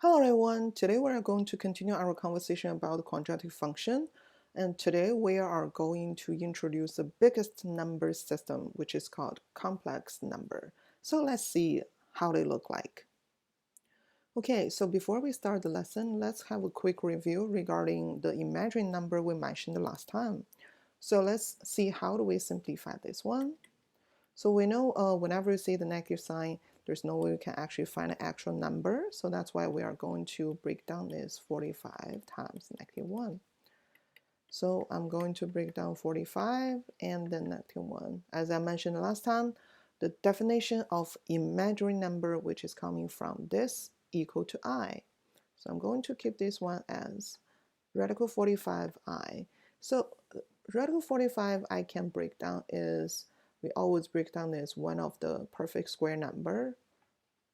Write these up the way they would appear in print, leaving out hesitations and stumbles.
Hello everyone, today we are going to continue our conversation about the quadratic function, and today we are going to introduce the biggest number system, which is called complex number. So let's see how they look like. Okay, so before we start the lesson, let's have a quick review regarding the imaginary number we mentioned last time. So let's see how do we simplify this one. So we know whenever you see the negative sign, there's no way we can actually find an actual number. So that's why we are going to break down this 45 times -1. So I'm going to break down 45 and then -1. As I mentioned last time, the definition of imaginary number, which is coming from this, equal to I. So I'm going to keep this one as radical 45I. So radical 45 I can break down is, we always break down as one of the perfect square number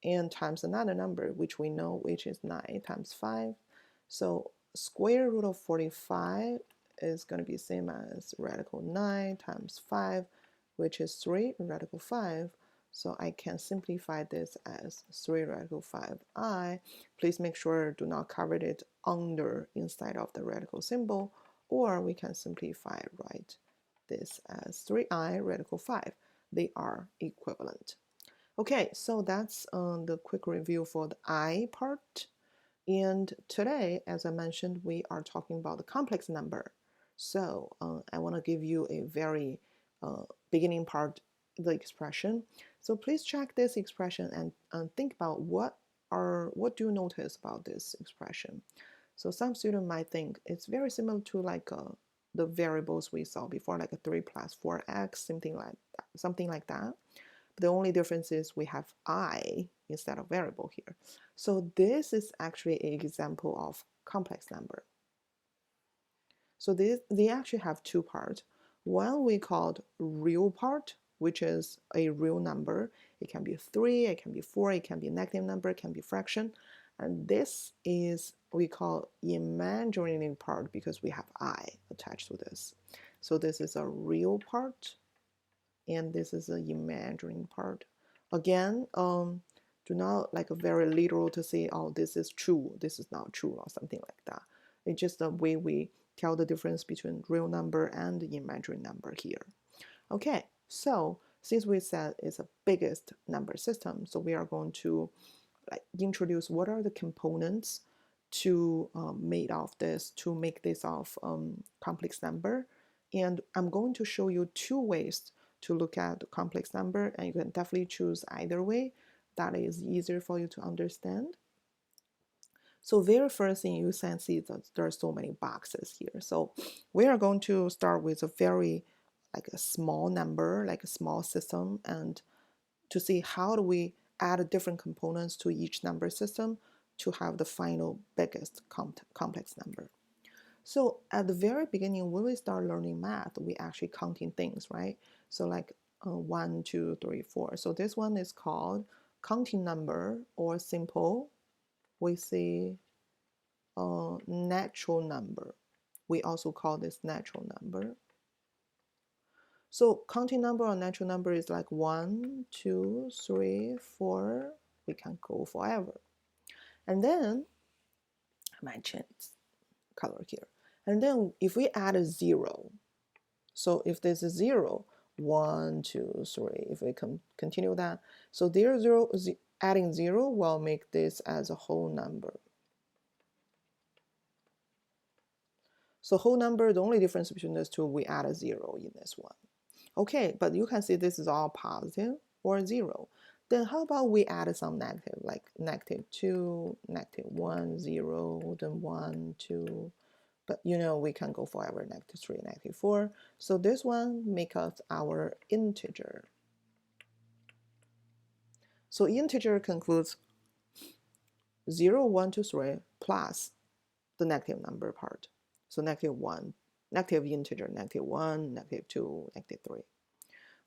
and times another number, which we know, which is 9 times 5. So square root of 45 is going to be the same as radical 9 times 5, which is 3 radical 5. So I can simplify this as 3 radical 5I. Please make sure do not cover it under inside of the radical symbol, or we can simplify write this as 3I radical 5. They are equivalent. Okay, so that's the quick review for the I part. And today, as I mentioned, we are talking about the complex number. So I want to give you a very beginning part, the expression. So please check this expression and think about what do you notice about this expression. So some students might think it's very similar to like the variables we saw before, like a 3 plus 4x, something like that. The only difference is we have I instead of variable here. So this is actually an example of complex number. So they actually have two parts. One we called real part, which is a real number. It can be 3, it can be 4, it can be a negative number, it can be fraction. And this is we call imaginary part because we have I attached to this. So this is a real part and this is the imaginary part. Again, do not like a very literal to say, oh, this is true, this is not true, or something like that. It's just the way we tell the difference between real number and the imaginary number here. Okay, so since we said it's a biggest number system, so we are going to like introduce what are the components to made of this to make this of complex number, and I'm going to show you two ways to look at the complex number, and you can definitely choose either way. That is easier for you to understand. So very first thing you can see that there are so many boxes here. So we are going to start with a very like a small number, like a small system, and to see how do we add different components to each number system to have the final biggest complex number. So at the very beginning, when we start learning math, we actually counting things, right? So like 1, 2, 3, 4. So this one is called counting number, or simple. We see natural number. We also call this natural number. So counting number or natural number is like 1, 2, 3, 4. We can go forever. And then I might change color here. And then if we add a 0, so if this is 0, 1, 2, 3, if we continue that, so there 0, adding 0 will make this as a whole number. So whole number, the only difference between those two, we add a 0 in this one. Okay, but you can see this is all positive or 0. Then how about we add some negative, like -2, -1, 0, then 1, 2. But you know we can go forever, -3, -4. So this one make us our integer. So integer concludes 0, 1, 2, 3 plus the negative number part. So -1, negative integer, -1, -2, -3.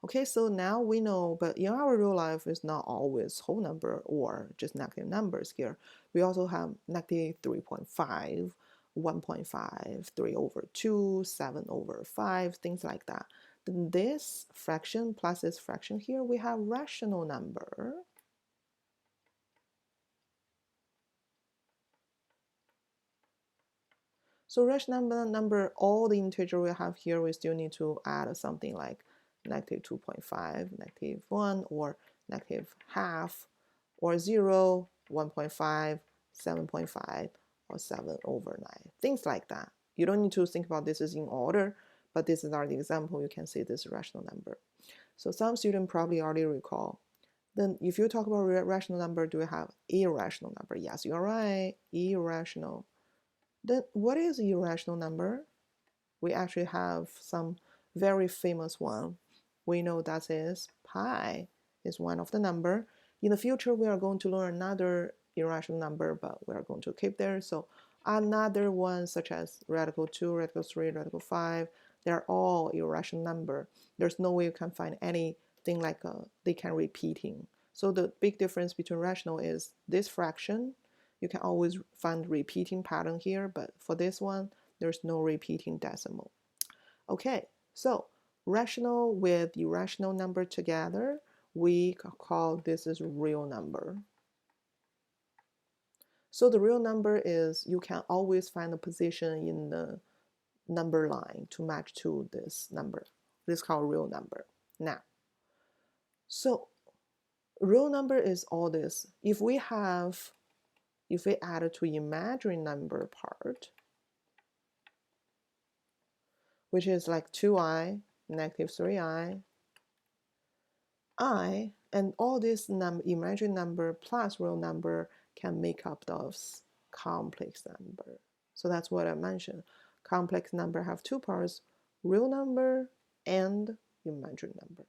Okay, so now we know, but in our real life, it's not always whole number or just negative numbers here. We also have -3.5, 1.5, 3 over 2, 7 over 5, things like that. Then this fraction plus this fraction here, we have rational number. So rational number, all the integer we have here, we still need to add something like negative 2.5, negative 1, or negative half, or 0, 1.5, 7.5, or 7/9, things like that. You don't need to think about this is in order, but this is already the example. You can see this rational number. So some students probably already recall. Then if you talk about rational number, do we have irrational number? Yes, you're right, irrational. Then what is irrational number? We actually have some very famous one. We know that is pi is one of the number. In the future, we are going to learn another irrational number, but we are going to keep there. So another one such as radical 2, radical 3, radical 5, they're all irrational number. There's no way you can find anything like they can repeating. So the big difference between rational is this fraction. You can always find repeating pattern here, but for this one, there's no repeating decimal. Okay, so rational with irrational number together, we call this is real number. So the real number is, you can always find a position in the number line to match to this number. This is called real number. Now, so real number is all this. If we add it to imaginary number part, which is like 2i, negative 3i, I, and all this imaginary number plus real number can make up those complex number. So that's what I mentioned. Complex number have two parts, real number and imaginary number.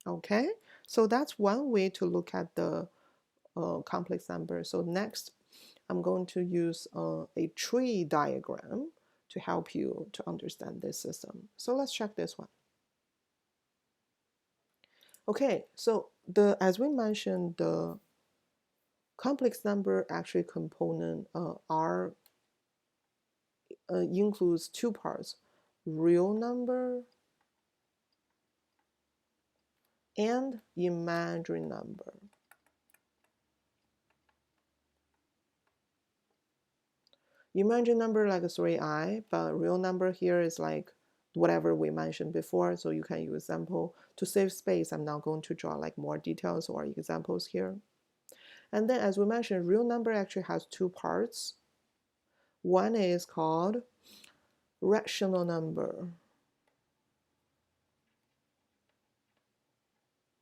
Okay, so that's one way to look at the complex number. So next, I'm going to use a tree diagram to help you to understand this system. So let's check this one. Okay, so as we mentioned, the complex number actually component includes two parts, real number and imaginary number. Imaginary number like 3i, but real number here is like whatever we mentioned before, so you can use example. To save space, I'm not going to draw like more details or examples here. And then as we mentioned, real number actually has two parts. One is called rational number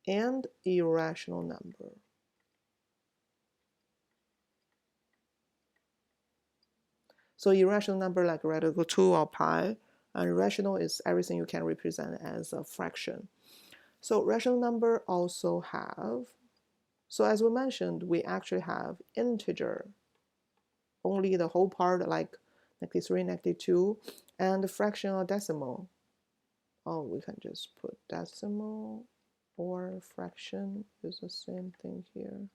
and irrational number. So irrational number like radical 2 or pi, and rational is everything you can represent as a fraction. So rational number also have, so as we mentioned, we actually have integer, only the whole part like negative 3, negative 2, and fraction or decimal. Oh, we can just put decimal or fraction is the same thing here.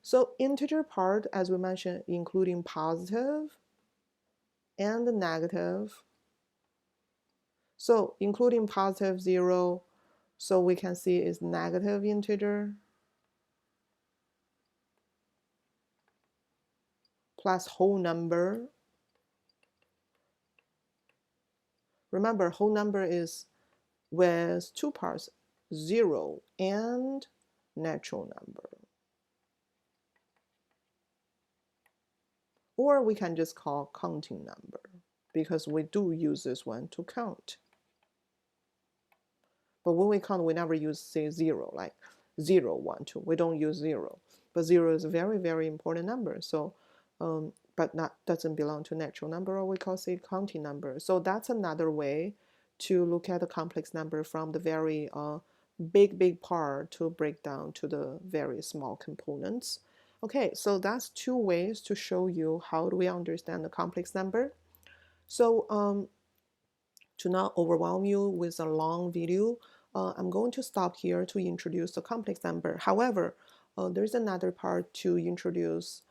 So integer part, as we mentioned, including positive and negative. So including positive 0, so we can see is negative integer plus whole number. Remember, whole number is with two parts, 0 and natural number. Or we can just call counting number, because we do use this one to count. But when we count, we never use, say, 0, like 0, 1, 2. We don't use 0. But 0 is a very, very important number. So, but doesn't belong to natural number, or we call it counting number. So that's another way to look at the complex number from the very big part to break down to the very small components. Okay, so that's two ways to show you how do we understand the complex number. So to not overwhelm you with a long video, I'm going to stop here to introduce the complex number. However, there's another part to introduce,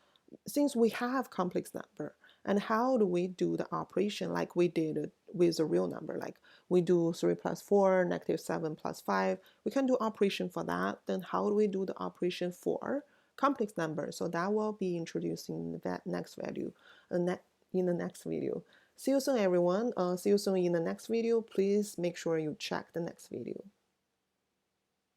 since we have complex number, and how do we do the operation like we did with a real number, like we do 3 plus 4, negative 7 plus 5. We can do operation for that. Then how do we do the operation for complex number? So that will be introduced in that next video, in the next video. See you soon, everyone. See you soon in the next video. Please make sure you check the next video.